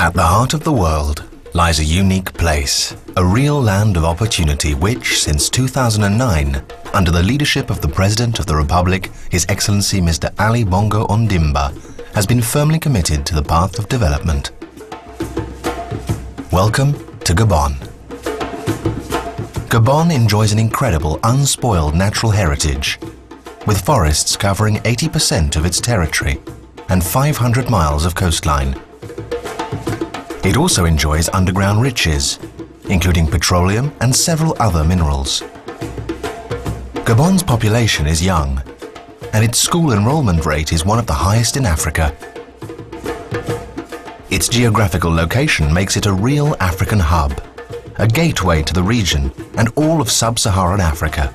At the heart of the world lies a unique place, a real land of opportunity which, since 2009, under the leadership of the President of the Republic, His Excellency Mr. Ali Bongo Ondimba, has been firmly committed to the path of development. Welcome to Gabon. Gabon enjoys an incredible, unspoiled natural heritage, with forests covering 80% of its territory and 500 miles of coastline. It also enjoys underground riches, including petroleum and several other minerals. Gabon's population is young, and its school enrollment rate is one of the highest in Africa. Its geographical location makes it a real African hub, a gateway to the region and all of sub-Saharan Africa.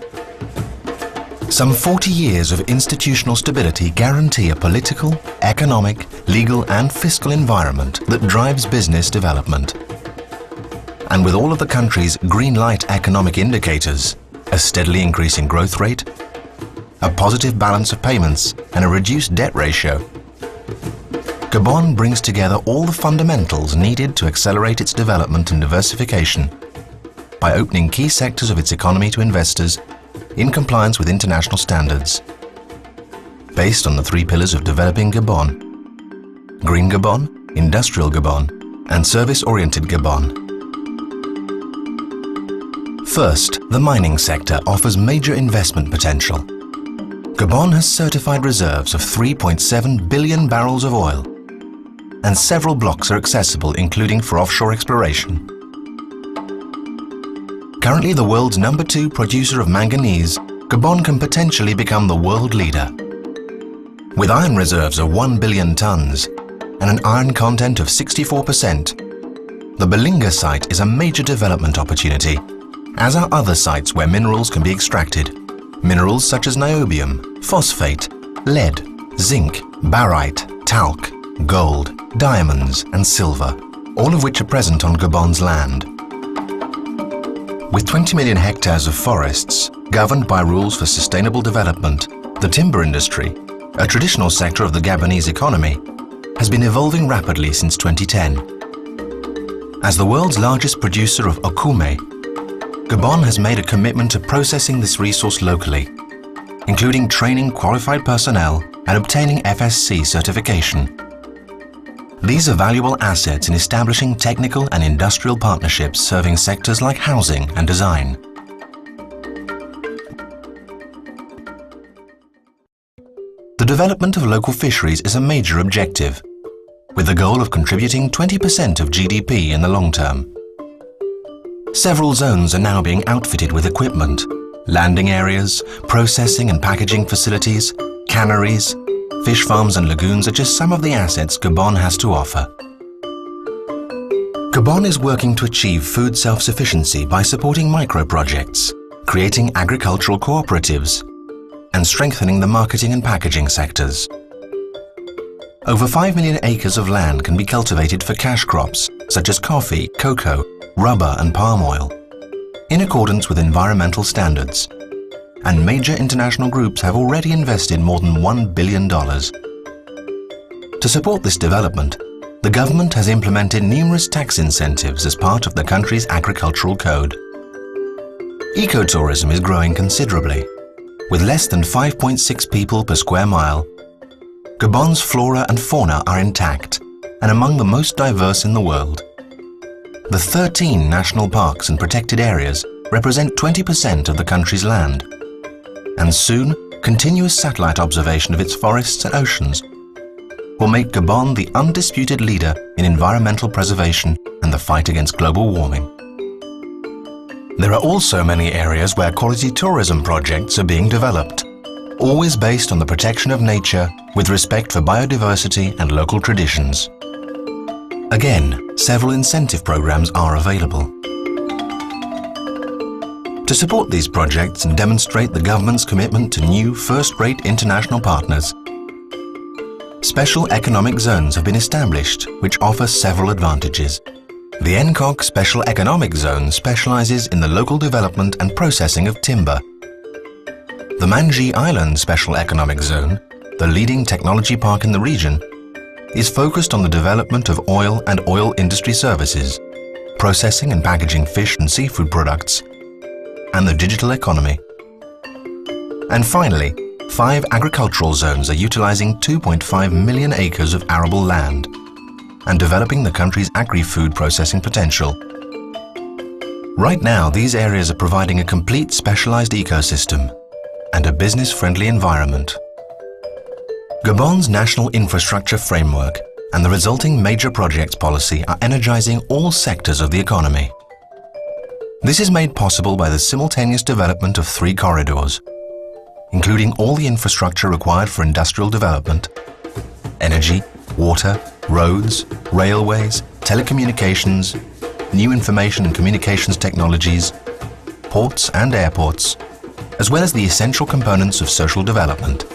Some 40 years of institutional stability guarantee a political, economic, legal and fiscal environment that drives business development. And with all of the country's green light economic indicators, a steadily increasing growth rate, a positive balance of payments and a reduced debt ratio, Gabon brings together all the fundamentals needed to accelerate its development and diversification by opening key sectors of its economy to investors in compliance with international standards, based on the three pillars of developing Gabon: Green Gabon, Industrial Gabon, and Service-Oriented Gabon. First, the mining sector offers major investment potential. Gabon has certified reserves of 3.7 billion barrels of oil, and several blocks are accessible, including for offshore exploration. Currently the world's #2 producer of manganese, Gabon can potentially become the world leader. With iron reserves of 1 billion tons and an iron content of 64%, the Belinga site is a major development opportunity, as are other sites where minerals can be extracted. Minerals such as niobium, phosphate, lead, zinc, barite, talc, gold, diamonds and silver, all of which are present on Gabon's land. With 20 million hectares of forests, governed by rules for sustainable development, the timber industry, a traditional sector of the Gabonese economy, has been evolving rapidly since 2010. As the world's largest producer of okume, Gabon has made a commitment to processing this resource locally, including training qualified personnel and obtaining FSC certification. These are valuable assets in establishing technical and industrial partnerships serving sectors like housing and design. The development of local fisheries is a major objective, with the goal of contributing 20% of GDP in the long term. Several zones are now being outfitted with equipment, landing areas, processing and packaging facilities, canneries, fish farms and lagoons are just some of the assets Gabon has to offer. Gabon is working to achieve food self-sufficiency by supporting micro-projects, creating agricultural cooperatives, and strengthening the marketing and packaging sectors. Over 5 million acres of land can be cultivated for cash crops such as coffee, cocoa, rubber and palm oil, in accordance with environmental standards. And major international groups have already invested more than $1 billion. To support this development, the government has implemented numerous tax incentives as part of the country's agricultural code. Ecotourism is growing considerably. With less than 5.6 people per square mile, Gabon's flora and fauna are intact and among the most diverse in the world. The 13 national parks and protected areas represent 20% of the country's land. And soon, continuous satellite observation of its forests and oceans will make Gabon the undisputed leader in environmental preservation and the fight against global warming. There are also many areas where quality tourism projects are being developed, always based on the protection of nature with respect for biodiversity and local traditions. Again, several incentive programs are available. To support these projects and demonstrate the government's commitment to new first-rate international partners, special economic zones have been established which offer several advantages. The NCOC Special Economic Zone specializes in the local development and processing of timber. The Manji Island Special Economic Zone, the leading technology park in the region, is focused on the development of oil and oil industry services, processing and packaging fish and seafood products, and the digital economy. And finally, 5 agricultural zones are utilizing 2.5 million acres of arable land and developing the country's agri-food processing potential. Right now, these areas are providing a complete specialized ecosystem and a business-friendly environment. Gabon's national infrastructure framework and the resulting major projects policy are energizing all sectors of the economy. This is made possible by the simultaneous development of 3 corridors, including all the infrastructure required for industrial development: energy, water, roads, railways, telecommunications, new information and communications technologies, ports and airports, as well as the essential components of social development: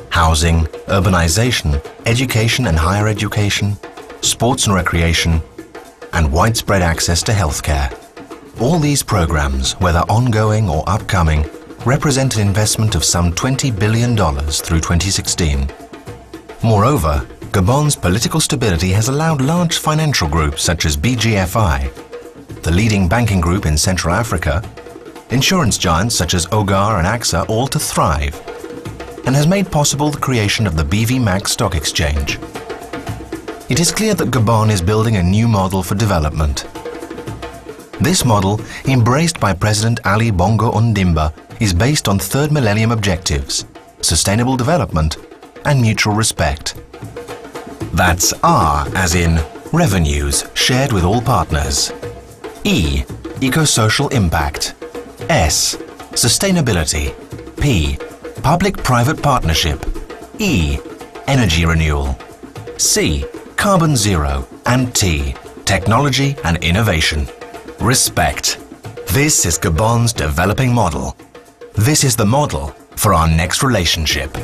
housing, urbanization, education and higher education, sports and recreation, and widespread access to healthcare. All these programs, whether ongoing or upcoming, represent an investment of some $20 billion through 2016. Moreover, Gabon's political stability has allowed large financial groups such as BGFI, the leading banking group in Central Africa, insurance giants such as Ogar and AXA all to thrive, and has made possible the creation of the BV Max stock exchange. It is clear that Gabon is building a new model for development. This model, embraced by President Ali Bongo Ondimba, is based on Third Millennium Objectives, sustainable development, and mutual respect. That's R as in revenues shared with all partners. E, eco-social impact. S, sustainability. P, public-private partnership. E, energy renewal. C, carbon zero. And T, technology and innovation. Respect. This is Gabon's developing model. This is the model for our next relationship.